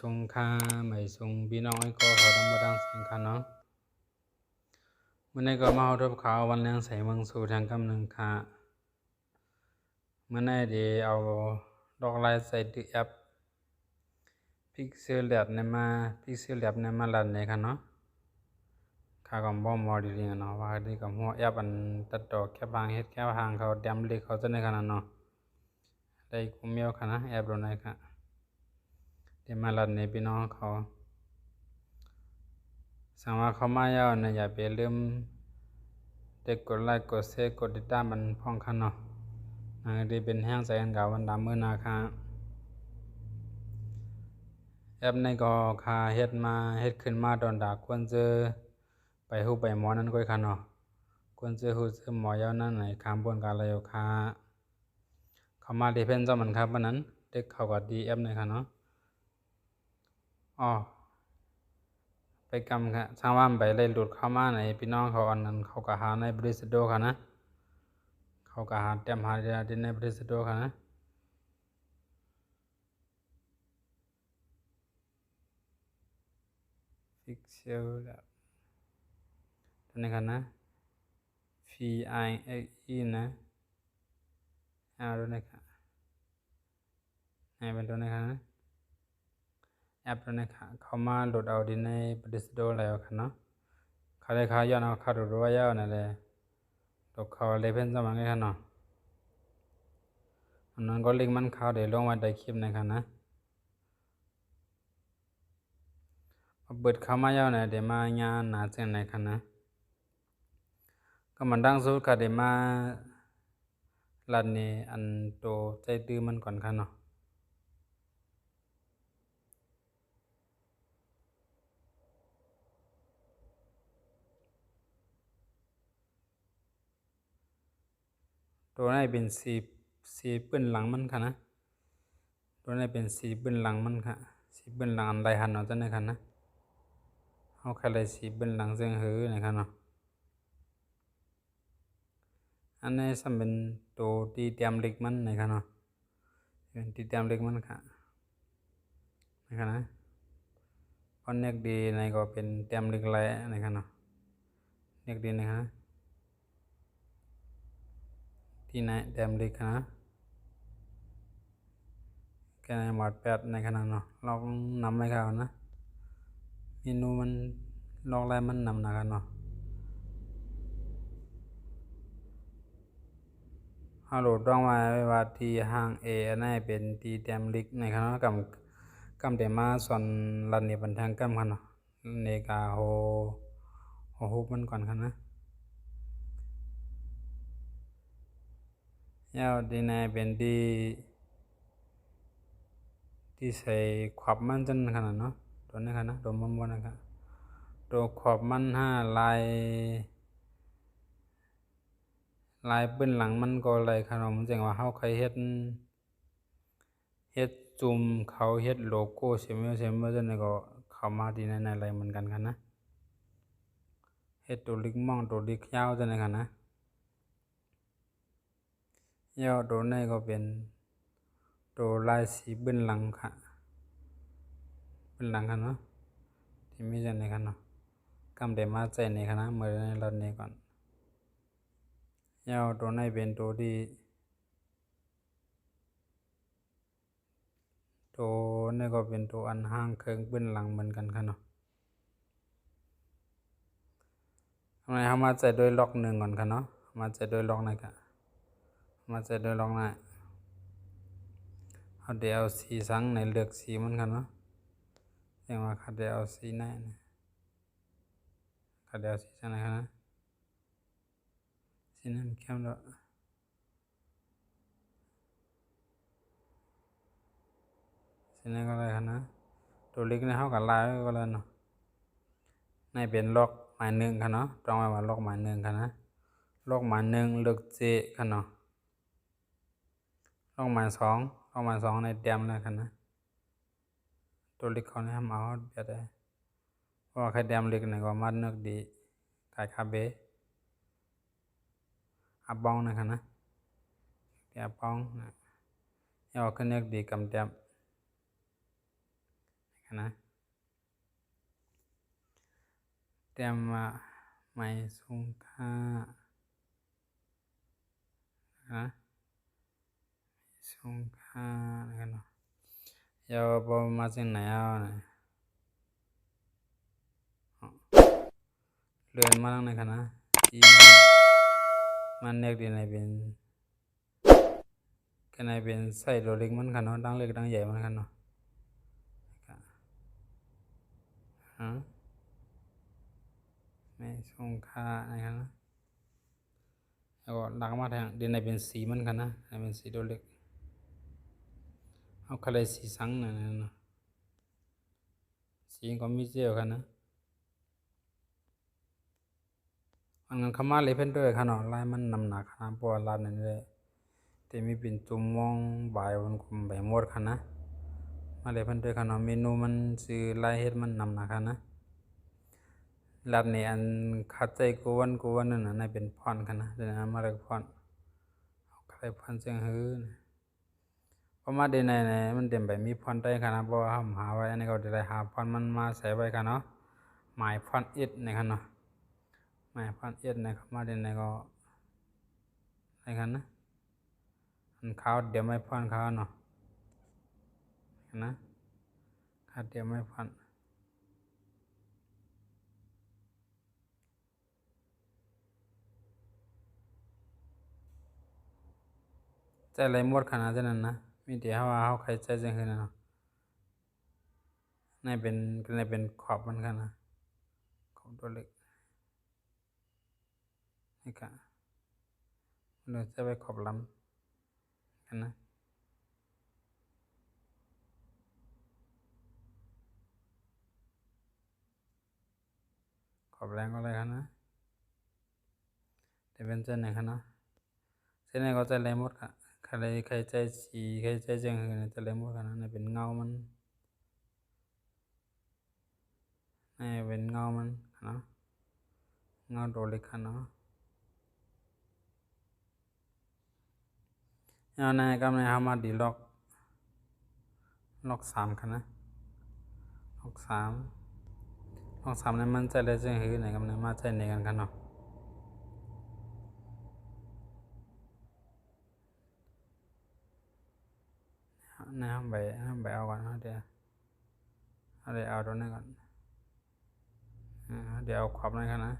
ทรงค่าไม่ทรงพี่น้องก็เขาต้องมาดังเสียงค่ะเนาะวันนี้ก็มาเอาทบข่าววันแรงใส่เมืองสู่ทางกำลังค่ะเมื่อไหร่ดีเอาดอกลายใส่ดึกแอปพิกเซลแลบเนี่ยมาพิกเซลแลบเนี่ยมาลันเนี่ยค่ะเนาะข้าก็บ่มอดีๆเนาะว่าดีกับหัวแอปอันตัดต่อแค่บางเฮ็ดแค่บางเขาดำเล็กเขาจะในขนาดเนาะได้กูเมียวค่ะนะแอปโดนไหนค่ะเดี๋ยวมาลันเนี่ยพี่น้องเขาสั่งว่าเขามาแล้วเนี่ยอย่าไปลืมเด็กกดไลค์กดแชร์กดติดตามมันพ้องค่ะเนาะดีเป็นแห้งใจกันกับวันดำมื้อนาค่ะแอปในก็ค่าเฮ็ดมาเฮ็ดขึ้นมาดอนดาควรเจอไปฮู้ไปหมอนั้นก็ค่ะเนาะควรเจอฮู้เจอหมอยาวนั้นไหนคำบนกาลายค่ะเขามาดีเพิ่นเจ้ามันครับวันนั้นเด็กเขาก็ดีแอปในค่ะเนาะอ้อไปกำค่ะทางว่าไปเลยหลุดเข้ามาในพี่น้องเขาอันนั้นเขาก็หาในบริษัทโดค่ะนะเขาก็หาเต็มหาที่ในบริษัทโดค่ะนะฟิกเซลแล้วตัวนี้ค่ะนะ VIXE นะเอาตัวนี้ค่ะให้เป็นตัวนี้ค่ะนะแอปตัวนี้ค่ะเขามาโหลดเอาที่ในบริษัทโดแล้วค่ะเนาะเขาได้ย้อนเอาเขาดูว่ายาวนั่นแหละตกเขาเลยเพิ่นสมัครให้ค่ะเนาะอันนั้นก็ลิงก์มันเขาเดี๋ยวลงไว้ในคลิปนะคะนะเปิดเข้ามายาวเนี่ยเดี๋ยวมางานหนาเสียงไหนค่ะนะก็มันดังสุดค่ะเดี๋ยวมาลันนี่อันโตใจตื้อมันก่อนค่ะเนาะตัวนี้เป็นสีปืนหลังมันค่ะนะตัวนี้เป็นสีปืนหลังมันค่ะสีปืนหลังอันใดหันเนาะจังได๋ค่ะนะเฮาแค่ได้สีปืนหลังเสียงหือนี่ค่ะเนาะอันนี้สำเป็นตัวที่เตรียมเล็กมันนี่ค่ะเนาะเป็นที่เตรียมเล็กมันค่ะนี่ค่ะนะพอเน็กดีนี่ก็เป็นเตรียมเล็กแลนี่ค่ะเนาะเน็กดีนี่ค่ะที่ไหนเตรียมเล็กค่ะนะแค่หมด8ในขนาดเนาะลองนำให้เขานะเมนูมันลอกลายมันนำนะครับเนาะเฮาโหลดลองมาไว้ว่าที่ห้างเออันนั้นเป็นที่เตรียมลิกในค่ะเนาะกำได้มาสอนรันนี่บันทางกำค่ะเนาะนี่ก็ฮู้มันก่อนค่ะนะแล้วที่ไหนเป็นที่ใส่ขอบมันจังขนาดเนาะตัวนี้ค่ะนะตัวม่วนๆนะครับตัวขอบมันลายเบื้องหลังมันก็เลยค่ะเนาะมันจังว่าเฮาเคยเฮ็ดจุ่มเขาเฮ็ดโลโก้เสมอจังได๋ก็เข้ามาที่นั่นอะไรเหมือนกันค่ะนะเฮ็ดตัวลิกม่องตัวลิกยาวจังได๋ค่ะนะยาวตัวนี้ก็เป็นตัวลายสีเบื้องหลังค่ะเบื้องหลังค่ะเนาะที่มีจังได๋ค่ะเนาะกำได้มาใส่นี่ค่ะนะมื้อในรอบนี้ก่อนยาวตัวนี้เป็นตัวที่ตัวนี้ก็เป็นตัวอันห้างเครื่องเบื้องหลังเหมือนกันค่ะเนาะทำไมเฮามาใส่โดยล็อก1ก่อนค่ะเนาะมาใส่โดยล็อกนี่ค่ะมาใส่โดยล็อกนี่เฮาได้เอาสีสังในเลือกสีมันค่ะเนาะอย่างว่าเขาได้เอาสีไหนนะเขาได้เอาสีจังได๋ค่ะนะสีนั้นเข้มแล้วสีนั้นก็ได้ค่ะนะตัวเล็กนี่เฮาก็ลายไว้ก็แล้วเนาะในเป็นล็อกหมาย1ค่ะเนาะต้องไว้ว่าล็อกหมาย1ค่ะนะล็อกหมาย1เลือกเจค่ะเนาะล็อกหมาย2ล็อกหมาย2ในเตรียมแล้วค่ะนะตัวเล็กเขานี่ห้ามเอาแบบใดเพราะว่าใครเตรียมเล็กนี่ก็มัดนึกดีกายคาเบอาบ้องนี่ค่ะนะที่อาบ้องนะยอขึ้นนึกดีกำเตรียม นะเตรียมมาไม่สูงค่านะสูงค่านะครับเนาะยาวพอมาจากไหนเอานะเลื่อนมาตั้งในคณะที่มันเรียกดีในเป็นกันในเป็นไส้โรเล็กมันกันเนาะดังเล็กดังใหญ่มันกันเนาะฮะไม่สูงค่านะครับนะแล้วก็ดักมาทางดีในเป็นสีมันกันนะในเป็นสีโรเล็กเอาคะแนนสีสังนะนะสีก็มีเจียวกันนะอันนั้นขมาเลยเพิ่นด้วยขนาดลายมันนำหนักขนาดปวดลายนั่นเลยแต่มีเป็นจุ่มมองใบมันคุมใบหมดขนาดมาเลยเพิ่นด้วยขนาดเมนูมันซื้อลายเฮ็ดมันนำหนักขนาดลาดนี่อันขัดใจกูวันนั่นน่ะเป็นพรขนาดเดี๋ยวมาเลยพรเอาใครพรเสียงฮื้อพอมาเดในมันเต็มไปมีพรได้ขนาดเพราะว่าหาไว้อันนี้ก็ได้หาพรมันมาใส่ไว้กันเนาะหมายพรอิดในขนาดหมายพรอิดในเข้ามาเดในก็ในกันนะอันขาวเดี๋ยวไม่พรขาวเนาะนะขาวเดี๋ยวไม่พรใจไรหมดขนาดนั้นนะมีเดี๋ยวว่าเขาใครใจจังคือเนาะในเป็นขอบมันกันนะขอบตัวเล็กนี่กะเราจะไปขอบลำกันนะขอบแรงก็เลยกันนะแต่เป็นเส้นไหนกันนะเส้นไหนก็ใจไรหมดค่ะใครใจสีใครใจจังคือใจไรหมดกันนะในเป็นเงามันในเป็นเงามันนะเงาตัวเล็กกันเนาะเอาในกำในหามาดีล็อกสามกันนะล็อกสามในมันใจเลยจังคือในกำในมาใจในกันเนาะในห้องใบเอาก่อนนะเดี๋ยวเอาตัวนี้ก่อนเดี๋ยวเอาขอบนั่นกันนะ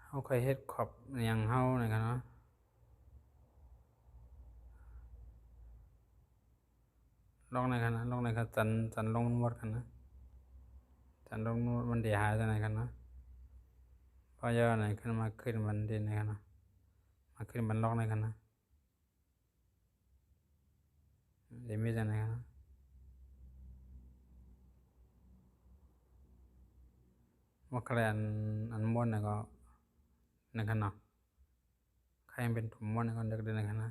เขาเคยเฮ็ดขอบอย่างเฮาในกันเนาะลองในกันนะลองในกันจันลงหมดกันนะจันลงมันเดียหายจากไหนกันนะพอเยอะไหนขึ้นมาขึ้นมันดีในกันนะมาขึ้นมันลอกในกันนะเดี๋ยวมีจากไหนกันนะว่าใครอันม้วนก็ในกันเนาะใครเป็นถุงม้วนก็เด็กในกันนะ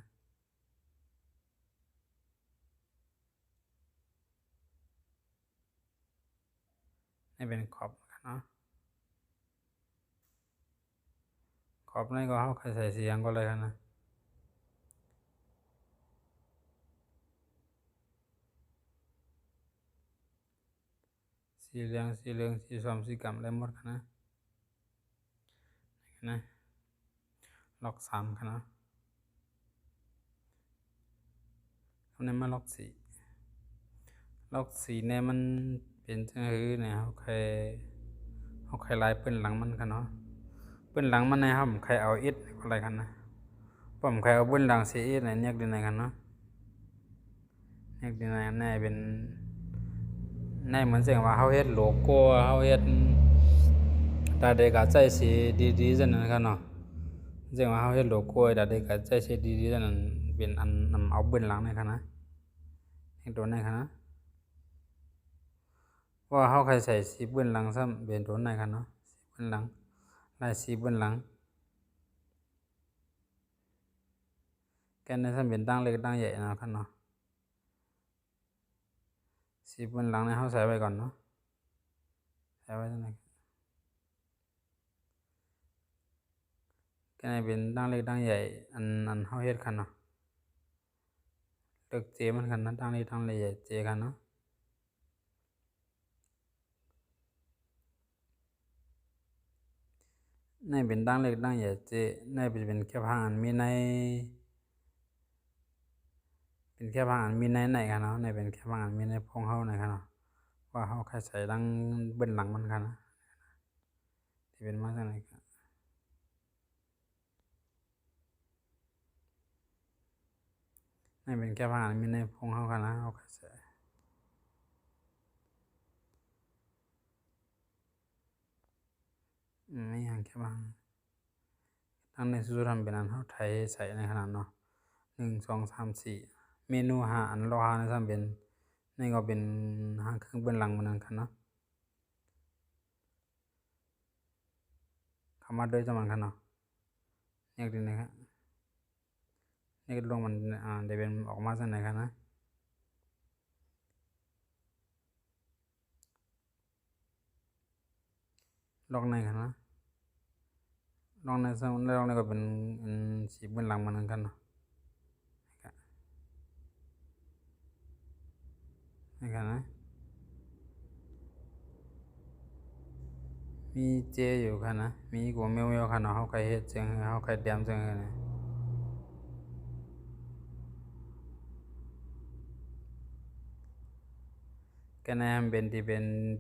นี่เป็นขอบกันเนาะขอบนี่ก็เขาใครใส่สียงก็เลยกันนะสีเหลืองสีส้มสีกำอะไรหมดกันนะล็อกสามกันนะทำในมาล็อกสีเนี่ยมันเป็นจังหือเนี่ยเขาใครลายเปิ้นหลังมันกันเนาะเปิ้นหลังมันในครับใครเอาอิดอะไรกันนะผมใครเอาเปิ้นหลังสีอิดเนี่ยเรียกดีไหนกันเนาะเรียกดีไหนแน่เป็นแน่เหมือนเสียงว่าเขาเฮ็ดโลโก้เขาเฮ็ดตาเด็กใจสีดีๆจังนั้นกันเนาะเสียงว่าเขาเฮ็ดโลโก้ตาเด็กใจสีดีๆจังนั้นเป็นอันนำเอาเปิ้นหลังในกันนะเฮ็ดตัวไหนกันนะว่าเขาใครใส่สีเปิ้นหลังซ้ำเป็นตัวไหนกันเนาะสีเปิ้นหลังลายสีเปิ้นหลังแกนในซ้ำเป็นตั้งเล็กตั้งใหญ่นะครับเนาะสีเปิ้นหลังในเขาใส่ไว้ก่อนเนาะใส่ไว้ตรงไหนแก ก็ให้เป็นดังเล็กดังใหญ่อันเฮาเฮ็ดคันเนาะเลือกเจมันคันนะดังเล็กดังใหญ่เจคันเนาะในเป็นดังเล็กดังใหญ่เจในเป็นแค่พางอันมีในเป็นแค่พางอันมีในไหนคันเนาะในเป็นแค่พางอันมีในพงเฮาไหนคันเนาะว่าเฮาใครใส่ดังเบิ้นหลังมันคันนะที่เป็นมาจังได๋ก็ในเป็นแค่พางอันมีในพงเฮาคันนะเฮาใครใส่มีหยังแค่พางดังในสุดๆเป็นอันเฮาไถใส่ในขนาดเนาะ1 2 3 4เมนู5อันรอ5ในซ้ำเป็นนี่ก็เป็นหางเครื่องเบื้องหลังมันนั่นคันเนาะเข้ามาด้วยจังมันคันเนาะเนี่ยดินะครับนี่ก็ลงมันได้เป็นออกมาจังได๋คันนะลอกในคันนะลอกในซ้ำลอกในก็เป็นสีเบื้องหลังมันนั่นคันเนาะนี่คันนะมีเจอยู่คันนะมีกูแมวๆคันเนาะเฮาใครเฮ็ดจังเฮาใครแดมจังนะก็ในเป็น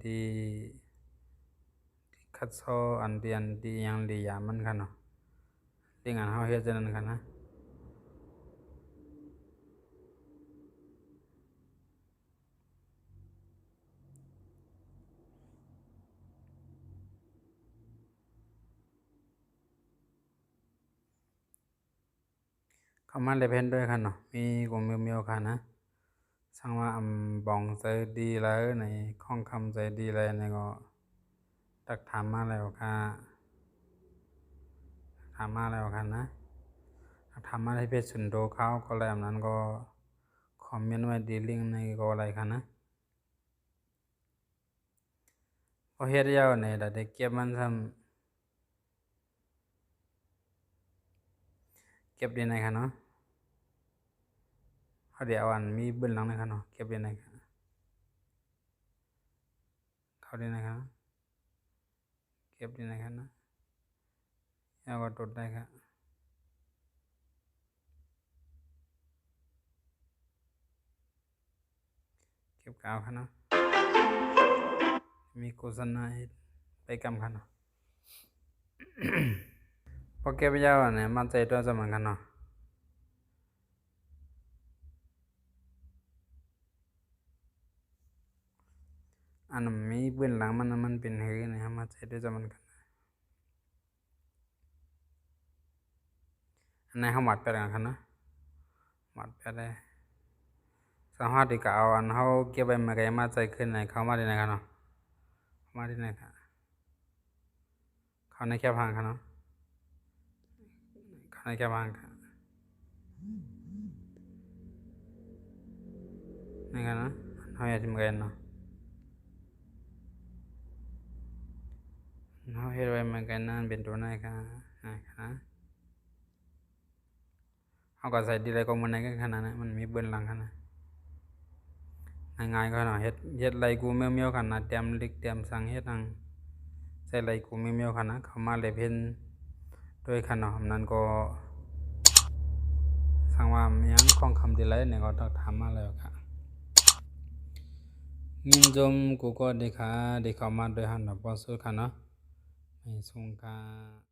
ที่คัดซออันที่ยังดียามมันคันเนาะที่งานเฮาเฮ็ดจังนั้นคันนะเข้ามาเลยเพิ่นด้วยคันเนาะมีกูแมวๆคันนะสั่งว่าบองใจดีแล้วในข้องคำใจดีแล้วนี่ก็ตักถามมาแล้วค่ะถามมาแล้วคันนะถามมาที่เพจสุนโดเขาก็แล้วนั้นก็คอมเมนต์ไว้ดีลิงก์ในก็อะไรคันนะพอเฮ็ดแล้วนี่ได้เก็บมันซ้ำเก็บได้ไหนคันเนาะเฮาได้เอาอันมีเบื้องหลังในคันเนาะเก็บได้ไหนคันเข้าได้ไหนคันเก็บได้ไหนคันนะแล้วก็ตรวจได้ครับเก็บกาวคันเนาะมีโฆษณาเฮ็ดไปกำคันเนาะพอเก็บแล้วนี่มันใจตัวจังมันคันเนาะอันมีเบื้องหลังมันเป็นหือนี่ครับมาใจด้วยจังมันคันอันไหนเฮามัดแปะกันคันนะมัดแปะได้สามารถที่จะเอาอันเฮาเก็บไว้มาก็มาใจขึ้นไหนเข้ามาได้ไหนคันเนาะมาได้ไหนครับเข้าในแคปหางคันเนาะเข้าในแคปหางครับนี่คันนะเฮาอยากสิมากันเนาะเฮาเฮ็ดไว้มากันนั่นเป็นตัวไหนครับนะเฮาก็ใส่ดีเลยก็มันไหนกันขนาดนั้นมันมีเบื้องหลังคันนะง่ายๆก็เนาะเฮ็ดไรกูแมวๆคันนะเตรียมลิกเตรียมสั่งเฮ็ดหังใส่ไรกูแมวๆคันนะเข้ามาเลยเพิ่นด้วยคันเนาะนั้นก็สั่งว่ามีหยังของคำที่ไรนี่ก็ต้องถามมาแล้วครับยินจมกูก็ได้ค่ะได้เข้ามาด้วยหันดอกบ่สุดค่ะเนาะในสงกรานต์